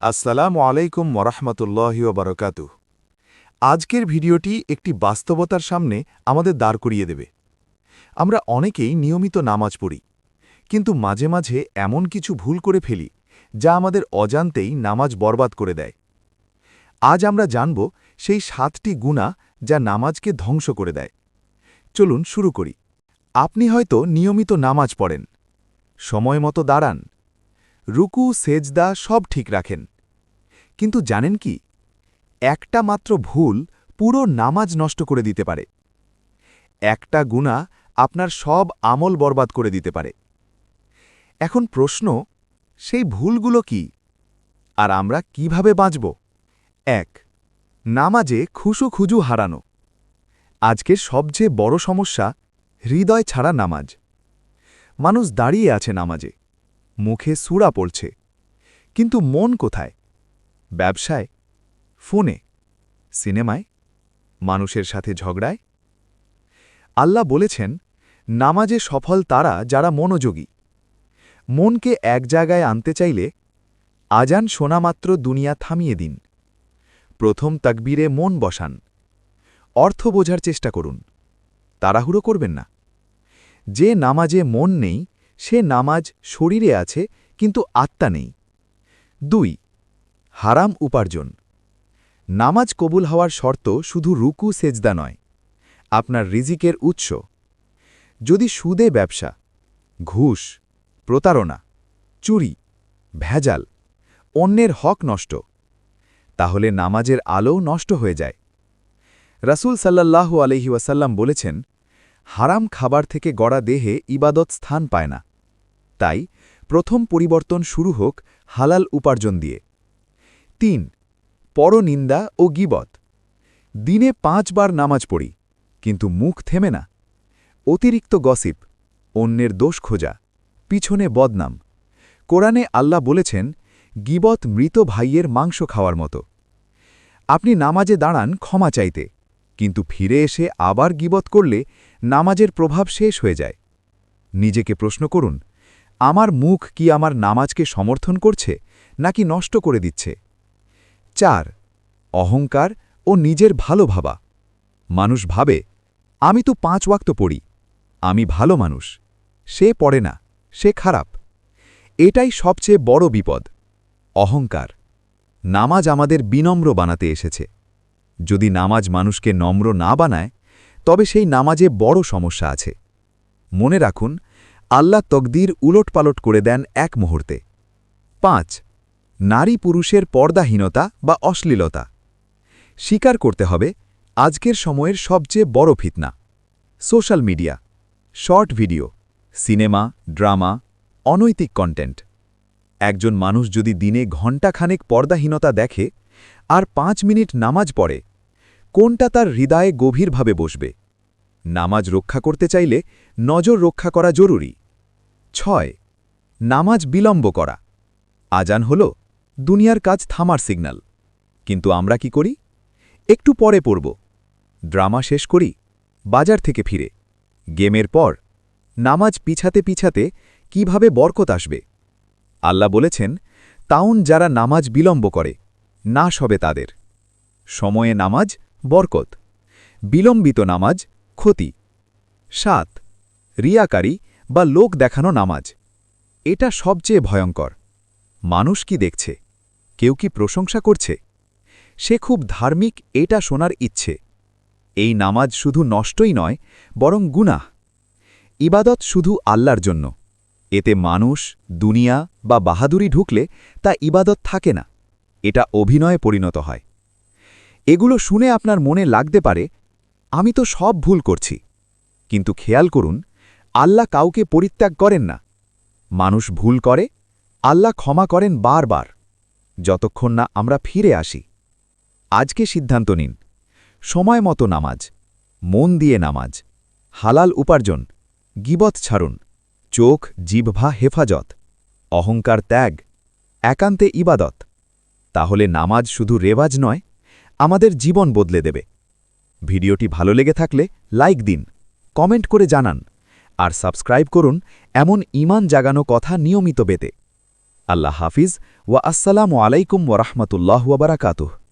আসসালামু আলাইকুম ওরহমতুল্লাহি ওবরকাতুহ। আজকের ভিডিওটি একটি বাস্তবতার সামনে আমাদের দাঁড় করিয়ে দেবে। আমরা অনেকেই নিয়মিত নামাজ পড়ি, কিন্তু মাঝে মাঝে এমন কিছু ভুল করে ফেলি যা আমাদের অজান্তেই নামাজ বরবাদ করে দেয়। আজ আমরা জানব সেই 7টি গুনাহ যা নামাজকে ধ্বংস করে দেয়। চলুন শুরু করি। আপনি হয়তো নিয়মিত নামাজ পড়েন, সময় মতো দাঁড়ান, রুকু সেজদা সব ঠিক রাখেন, কিন্তু জানেন কি, একটা মাত্র ভুল পুরো নামাজ নষ্ট করে দিতে পারে। একটা গুনাহ আপনার সব আমল বরবাদ করে দিতে পারে। এখন প্রশ্ন, সেই ভুলগুলো কি, আর আমরা কিভাবে বাঁচব? ১. নামাজে খুজু হারানো। আজকের সবচেয়ে বড় সমস্যা হৃদয় ছাড়া নামাজ। মানুষ দাঁড়িয়ে আছে নামাজে, মুখে সূরা পড়ছে, কিন্তু মন কোথায়? ব্যবসায়, ফোনে, সিনেমায়, মানুষের সাথে ঝগড়ায়। আল্লাহ বলেছেন, নামাজে সফল তারা যারা মনোযোগী। মনকে এক জায়গায় আনতে চাইলে আজান শোনামাত্র দুনিয়া থামিয়ে দিন। প্রথম তাকবীরে মন বসান। অর্থ বোঝার চেষ্টা করুন, তাড়াহুড়ো করবেন না। যে নামাজে মন নেই সে নামাজ শরীরে আছে কিন্তু আত্মা নেই। ২. হারাম উপার্জন। নামাজ কবুল হওয়ার শর্ত শুধু রুকু সেজদা নয়, আপনার রিজিকের উৎস। যদি সুদে ব্যবসা, ঘুষ, প্রতারণা, চুরি, ভেজাল, অন্যের হক নষ্ট, তাহলে নামাজের আলো নষ্ট হয়ে যায়। রাসূল সাল্লাল্লাহু আলাইহি ওয়াসাল্লাম বলেছেন, হারাম খাবার থেকে গড়া দেহে ইবাদত স্থান পায় না। তাই প্রথম পরিবর্তন শুরু হোক হালাল উপার্জন দিয়ে। ৩. পরনিন্দা ও গীবত। দিনে 5 বার নামাজ পড়ি, কিন্তু মুখ থেমে না। অতিরিক্ত গসিপ, অন্যের দোষ খোঁজা, পিছনে বদনাম। কোরআনে আল্লাহ বলেছেন, গীবত মৃত ভাইয়ের মাংস খাওয়ার মতো। আপনি নামাজে দাঁড়ান ক্ষমা চাইতে, কিন্তু ফিরে এসে আবার গীবত করলে নামাজের প্রভাব শেষ হয়ে যায়। নিজেকে প্রশ্ন করুন, আমার মুখ কি আমার নামাজকে সমর্থন করছে নাকি নষ্ট করে দিচ্ছে? ৪. অহংকার ও নিজের ভালো ভাবা। মানুষ ভাবে, আমি তো 5 ওয়াক্ত পড়ি, আমি ভালো মানুষ। সে পড়ে না, সে খারাপ। এটাই সবচেয়ে বড় বিপদ, অহংকার। নামাজ আমাদের বিনম্র বানাতে এসেছে। যদি নামাজ মানুষকে নম্র না বানায়, তবে সেই নামাজে বড় সমস্যা আছে। মনে রাখুন, আল্লাহ তকদির উলটপালট করে দেন এক মুহূর্তে। ৫. নারী পুরুষের পর্দাহীনতা বা অশ্লীলতা। স্বীকার করতে হবে, আজকের সময়ের সবচেয়ে বড় ফিতনা social media, short video, cinema, drama, অনৈতিক কন্টেন্ট। একজন মানুষ যদি দিনে ঘণ্টাখানেক পর্দাহীনতা দেখে আর 5 মিনিট নামাজ পড়ে, কোনটা তার হৃদয়ে গভীরভাবে বসবে? নামাজ রক্ষা করতে চাইলে নজর রক্ষা করা জরুরি। ৬. নামাজ বিলম্ব করা। আজান হল দুনিয়ার কাজ থামার সিগন্যাল, কিন্তু আমরা কি করি? একটু পরে পড়ব, ড্রামা শেষ করি, বাজার থেকে ফিরে, গেমের পর। নামাজ পিছাতে পিছাতে কিভাবে বরকত আসবে? আল্লাহ বলেছেন, তাউন যারা নামাজ বিলম্ব করে, নাশ হবে তাদের। সময়ে নামাজ বরকত, বিলম্বিত নামাজ ক্ষতি। ৭. রিয়াকারী বা লোক দেখানো নামাজ। এটা সবচেয়ে ভয়ঙ্কর। মানুষ কি দেখছে? কেউ কি প্রশংসা করছে? সে খুব ধার্মিক এটা শোনার ইচ্ছে। এই নামাজ শুধু নষ্টই নয়, বরং গুনাহ। ইবাদত শুধু আল্লাহর জন্য। এতে মানুষ, দুনিয়া বা বাহাদুরি ঢুকলে তা ইবাদত থাকে না, এটা অভিনয়ে পরিণত হয়। এগুলো শুনে আপনার মনে লাগতে পারে, আমি তো সব ভুল করছি। কিন্তু খেয়াল করুন, আল্লাহ কাউকে পরিত্যাগ করেন না। মানুষ ভুল করে, আল্লাহ ক্ষমা করেন বারবার, যতক্ষণ না আমরা ফিরে আসি। আজকে সিদ্ধান্ত নিন, সময় মতো নামাজ, মন দিয়ে নামাজ, হালাল উপার্জন, গীবত ছাড়ুন, চোখ জিহ্বা হেফাজত, অহংকার ত্যাগ, একান্তে ইবাদত। তাহলে নামাজ শুধু রেওয়াজ নয়, আমাদের জীবন বদলে দেবে। ভিডিওটি ভালো লেগে থাকলে লাইক দিন, কমেন্ট করে জানান, আর সাবস্ক্রাইব করুন এমন ঈমান জাগানো কথা নিয়মিত পেতে। আল্লাহ হাফিজ ওয়া আসসালামু আলাইকুম ওয়া রাহমাতুল্লাহি ওয়া বারাকাতুহু।